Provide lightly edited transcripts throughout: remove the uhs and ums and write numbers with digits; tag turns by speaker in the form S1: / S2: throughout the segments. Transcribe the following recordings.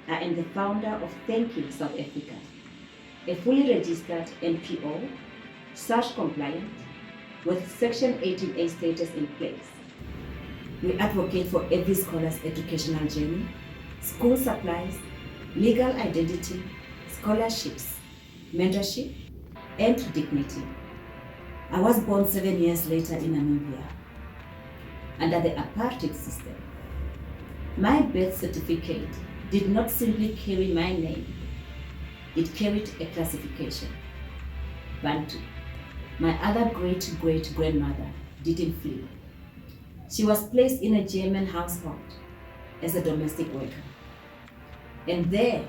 S1: I am the founder of Thank You South Africa, a fully registered NPO, SARS compliant, with Section 18A status in place. We advocate for every scholar's educational journey, school supplies, legal identity, scholarships, mentorship, and dignity. I was born 7 years later in Namibia, under the apartheid system. My birth certificate did not simply carry my name, it carried a classification, Bantu. My other great-great-grandmother didn't flee. She was placed in a German household as a domestic worker. And there,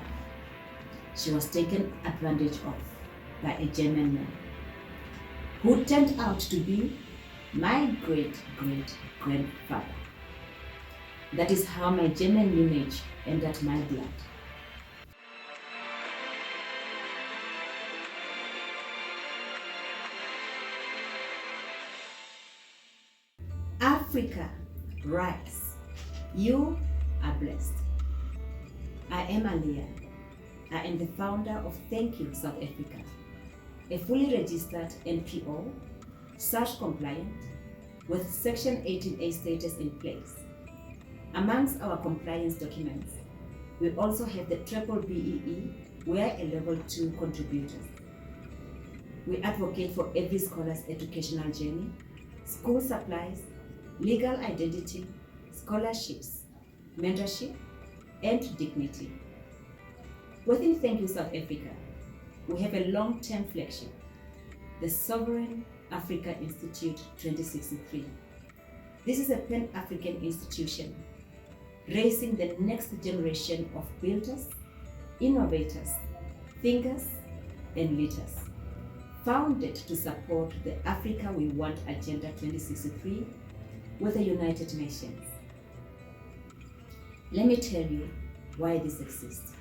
S1: she was taken advantage of by a German man, who turned out to be my great-great-grandfather. That is how my German lineage entered my blood. Africa, rise. You are blessed. I am Aliyah. I am the founder of Thank You South Africa, a fully registered NPO, SARS compliant, with Section 18A status in place. Amongst our compliance documents, we also have the triple BEE, we are a level 2 contributors. We advocate for every scholar's educational journey, school supplies, legal identity, scholarships, mentorship, and dignity. Within Thank You South Africa, we have a long-term flagship, the Sovereign Africa Institute 2063. This is a Pan-African institution raising the next generation of builders, innovators, thinkers, and leaders, founded to support the Africa We Want Agenda 2063 with the United Nations. Let me tell you why this exists.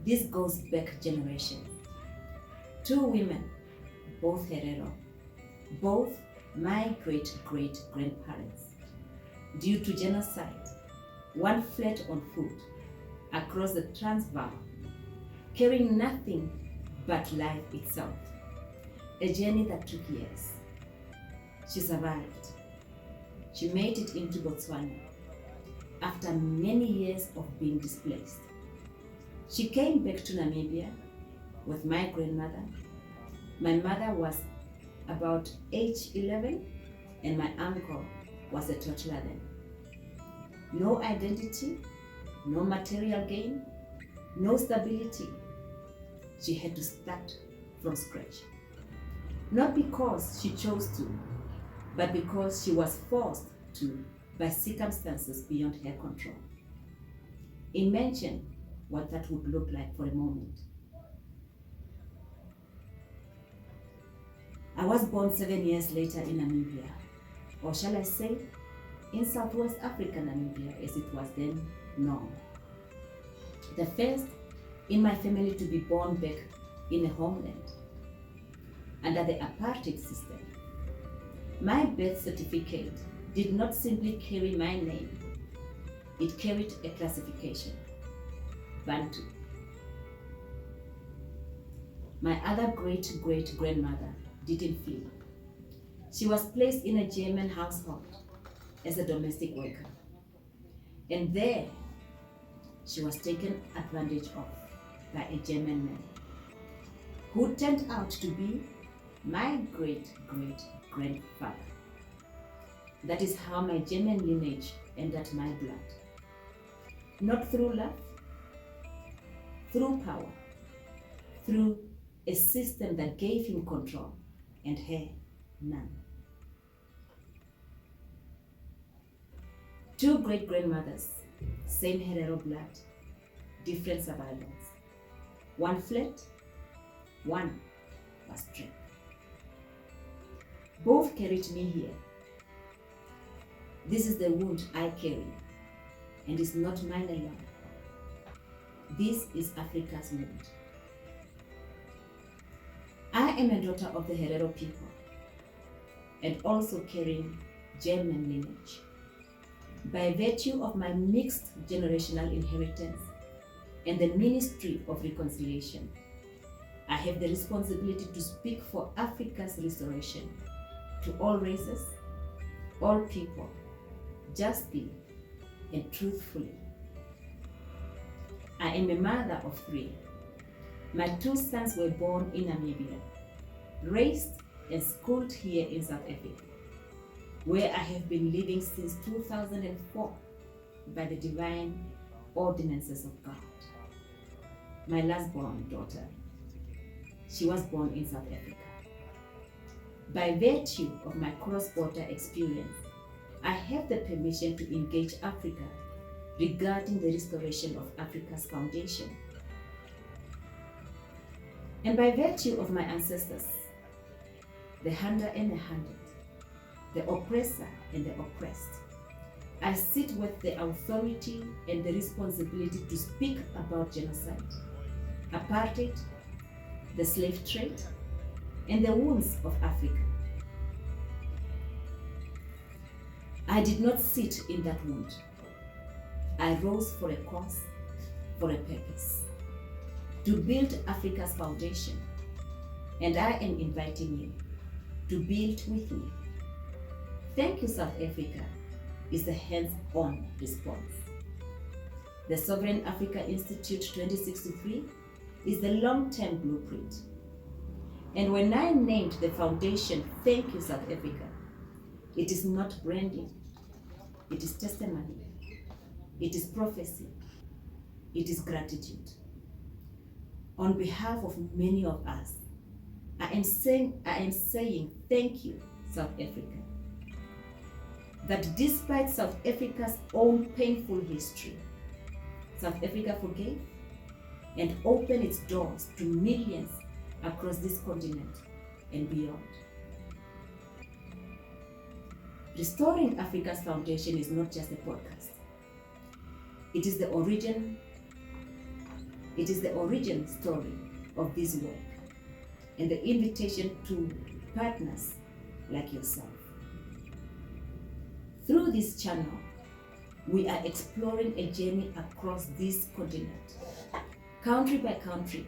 S1: This goes back generations. 2 women, both Herero, both my great-great-grandparents. Due to genocide, one fled on foot across the Transvaal, carrying nothing but life itself. A journey that took years. She survived. She made it into Botswana after many years of being displaced. She came back to Namibia with my grandmother. My mother was about age 11 and my uncle was a toddler then. No identity, no material gain, no stability. She had to start from scratch. Not because she chose to, but because she was forced to by circumstances beyond her control. Imagine what that would look like for a moment. I was born 7 years later in Namibia, or shall I say, in Southwest Africa, Namibia, as it was then known. The first in my family to be born back in a homeland under the apartheid system. My birth certificate did not simply carry my name, it carried a classification, Bantu. My other great-great-grandmother didn't flee. She was placed in a German household as a domestic worker. And there, she was taken advantage of by a German man, who turned out to be my great-great-grandfather. That is how my German lineage entered my blood. Not through love, through power, through a system that gave him control and her none. 2 great-grandmothers, same Herero blood, different survivals. One fled, one was trapped. Both carried me here. This is the wound I carry, and it's not mine alone. This is Africa's wound. I am a daughter of the Herero people, and also carrying German lineage. By virtue of my mixed generational inheritance, and the Ministry of Reconciliation, I have the responsibility to speak for Africa's restoration to all races, all people, justly and truthfully. I am a mother of 3. My 2 sons were born in Namibia, raised and schooled here in South Africa, where I have been living since 2004 by the divine ordinances of God. My last-born daughter, she was born in South Africa. By virtue of my cross-border experience, I have the permission to engage Africa regarding the restoration of Africa's foundation. And by virtue of my ancestors, the hunter and the hunted, the oppressor and the oppressed, I sit with the authority and the responsibility to speak about genocide, apartheid, the slave trade, and the wounds of Africa. I did not sit in that wound. I rose for a cause, for a purpose, to build Africa's foundation, and I am inviting you to build with me. Thank You South Africa is the hands-on response. The Sovereign Africa Institute 2063 is the long-term blueprint. And when I named the foundation Thank You South Africa, it is not branding, it is testimony, it is prophecy, it is gratitude. On behalf of many of us, I am saying thank you, South Africa. That despite South Africa's own painful history, South Africa forgave and opened its doors to millions across this continent and beyond. Restoring Africa's foundation is not just a podcast. It is the origin story of this work and the invitation to partners like yourself. Through this channel, we are exploring a journey across this continent, country by country,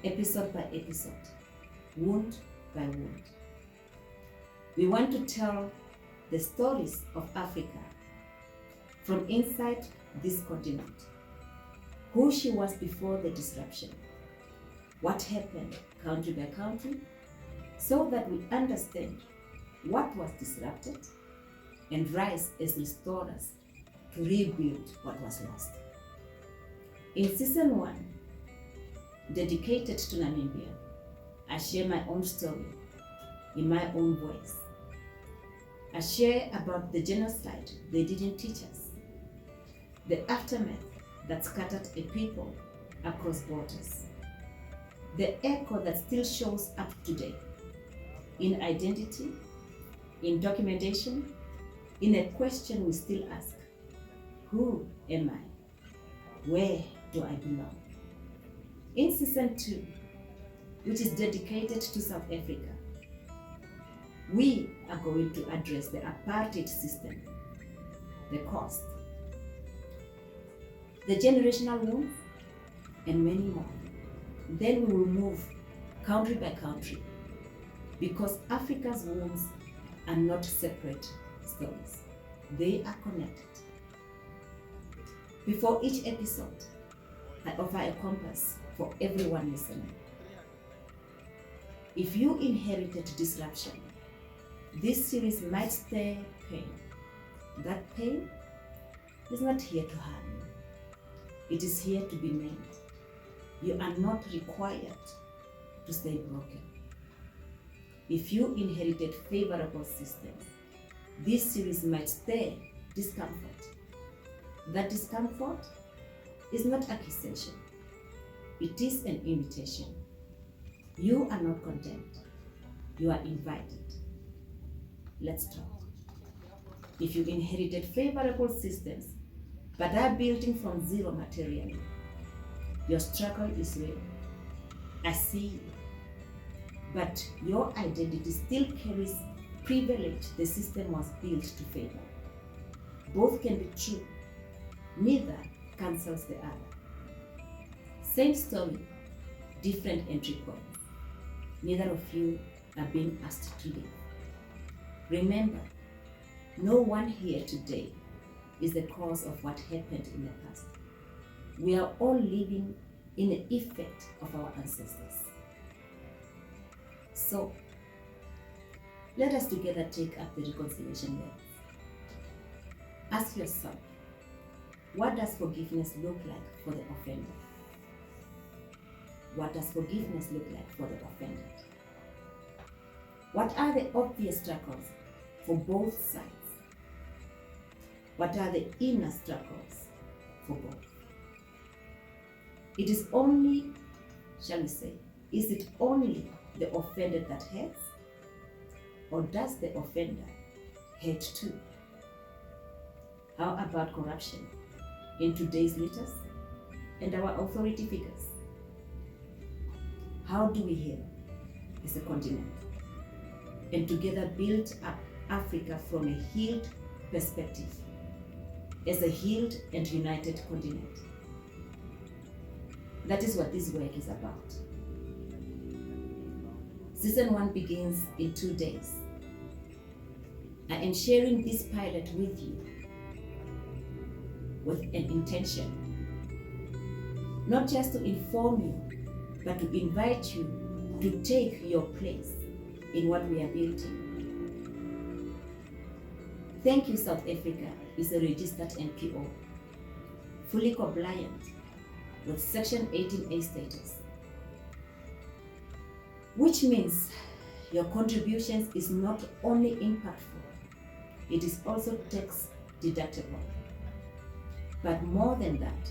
S1: episode by episode, wound by wound. We want to tell the stories of Africa from inside this continent, who she was before the disruption, what happened country by country, so that we understand what was disrupted and rise as restorers to rebuild what was lost. In season 1, dedicated to Namibia, I share my own story in my own voice. I share about the genocide they didn't teach us, the aftermath that scattered a people across borders, the echo that still shows up today in identity, in documentation, in a question we still ask: who am I? Where do I belong? In season 2, which is dedicated to South Africa, we are going to address the apartheid system, the cost, the generational wounds, and many more. Then we will move country by country, because Africa's wounds are not separate stories. They are connected. Before each episode, I offer a compass for everyone listening. If you inherited disruption, this series might stir pain. That pain is not here to harm you. It is here to be named. You are not required to stay broken. If you inherited favorable systems, this series might stir discomfort. That discomfort is not accusation. It is an invitation. You are not condemned. You are invited. Let's talk. If you inherited favorable systems but are building from zero materially, your struggle is real. I see you. But your identity still carries privilege the system was built to favor. Both can be true. Neither cancels the other. Same story, different entry points. Neither of you are being asked to leave. Remember, no one here today is the cause of what happened in the past. We are all living in the effect of our ancestors. So, let us together take up the reconciliation lens. Ask yourself, what does forgiveness look like for the offender? What does forgiveness look like for the offended? What are the obvious struggles for both sides? What are the inner struggles for both? It is only, shall we say, is it only the offended that hurts? Or does the offender hate too? How about corruption in today's leaders and our authority figures? How do we heal as a continent and together build up Africa from a healed perspective as a healed and united continent? That is what this work is about. Season 1 begins in 2 days. I am sharing this pilot with you with an intention, not just to inform you, but to invite you to take your place in what we are building. Thank You South Africa is a registered NPO, fully compliant with Section 18A status, which means your contributions is not only impactful, it is also tax deductible. But more than that,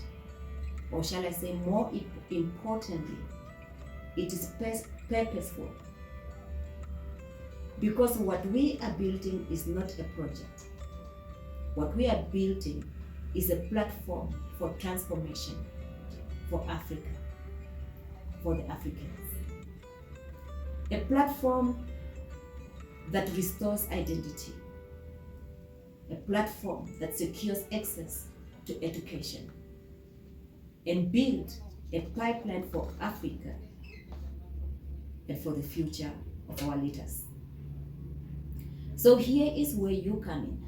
S1: or shall I say more importantly, it is purposeful. Because what we are building is not a project. What we are building is a platform for transformation for Africa, for the Africans. A platform that restores identity. A platform that secures access to education. And build a pipeline for Africa and for the future of our leaders. So here is where you come in.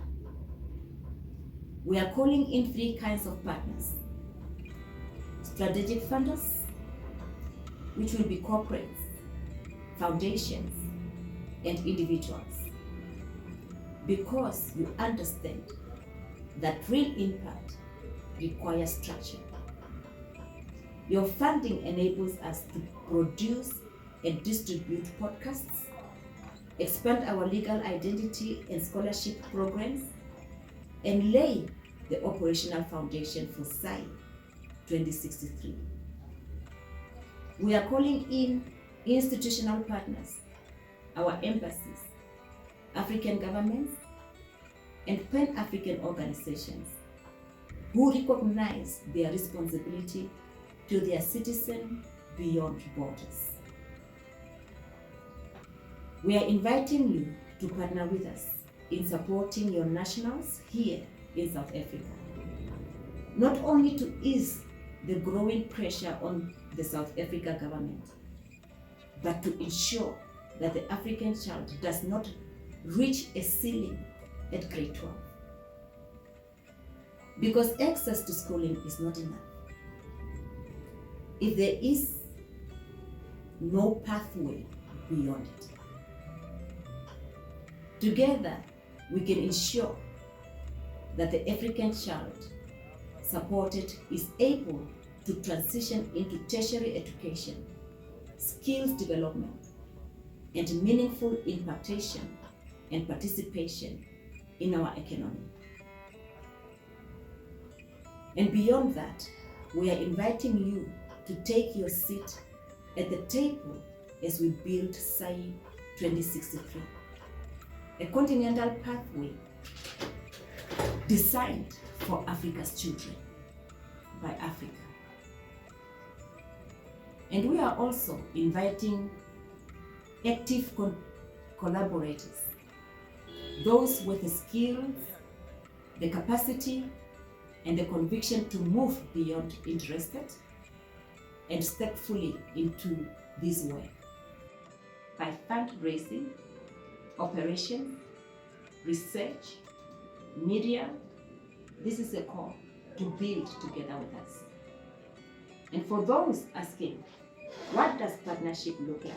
S1: We are calling in 3 kinds of partners. Strategic funders, which will be corporates, foundations, and individuals. Because you understand that real impact requires structure. Your funding enables us to produce and distribute podcasts, expand our legal identity and scholarship programs, and lay the operational foundation for SAI 2063. We are calling in institutional partners, our embassies, African governments, and Pan-African organizations who recognize their responsibility to their citizens beyond borders. We are inviting you to partner with us in supporting your nationals here in South Africa, not only to ease the growing pressure on the South Africa government, but to ensure that the African child does not reach a ceiling at grade 12. Because access to schooling is not enough. If there is no pathway beyond it. Together, we can ensure that the African child supported is able to transition into tertiary education, skills development, and meaningful impactation and participation in our economy. And beyond that, we are inviting you to take your seat at the table as we build SAI 2063, a continental pathway designed for Africa's children by Africa. And we are also inviting active collaborators, those with the skills, the capacity, and the conviction to move beyond interested and step fully into this work. By fundraising, operations, research, media, this is a call to build together with us. And for those asking, what does partnership look like?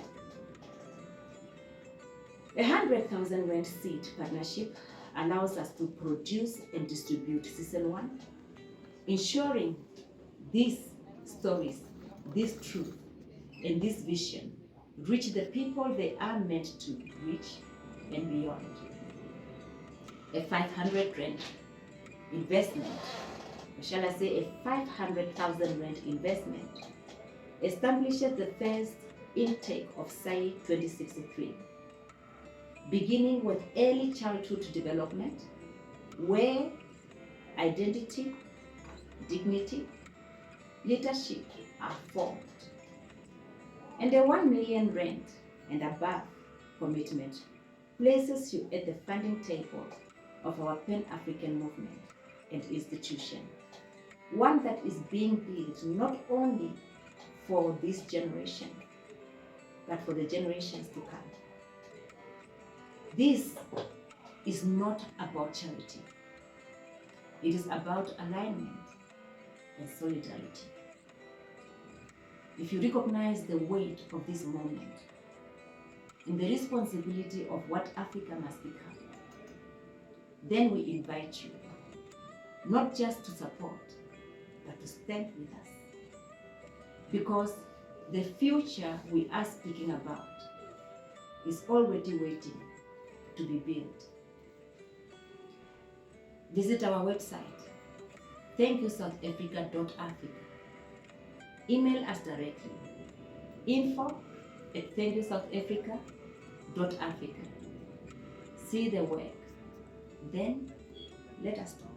S1: 100,000 rand seed partnership allows us to produce and distribute season 1, ensuring these stories, this truth, and this vision reach the people they are meant to reach and beyond. A 500 rand investment, or shall I say a 500,000 rand investment, establishes the first intake of SAI 2063, beginning with early childhood development, where identity, dignity, leadership are formed. And the 1 million rand and above commitment places you at the funding table of our Pan-African movement and institution, one that is being built not only for this generation, but for the generations to come. This is not about charity. It is about alignment and solidarity. If you recognize the weight of this moment and the responsibility of what Africa must become, then we invite you not just to support, but to stand with us. Because the future we are speaking about is already waiting to be built. Visit our website, thankyouSouthAfrica.africa. Email us directly, info@thankyouSouthAfrica.africa. See the work, then let us talk.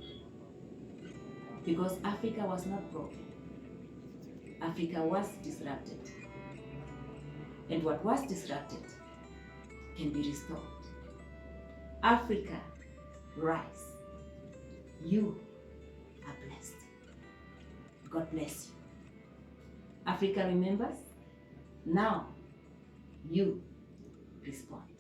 S1: Because Africa was not broken. Africa was disrupted. And what was disrupted can be restored. Africa, rise. You are blessed. God bless you. Africa remembers. Now, you respond.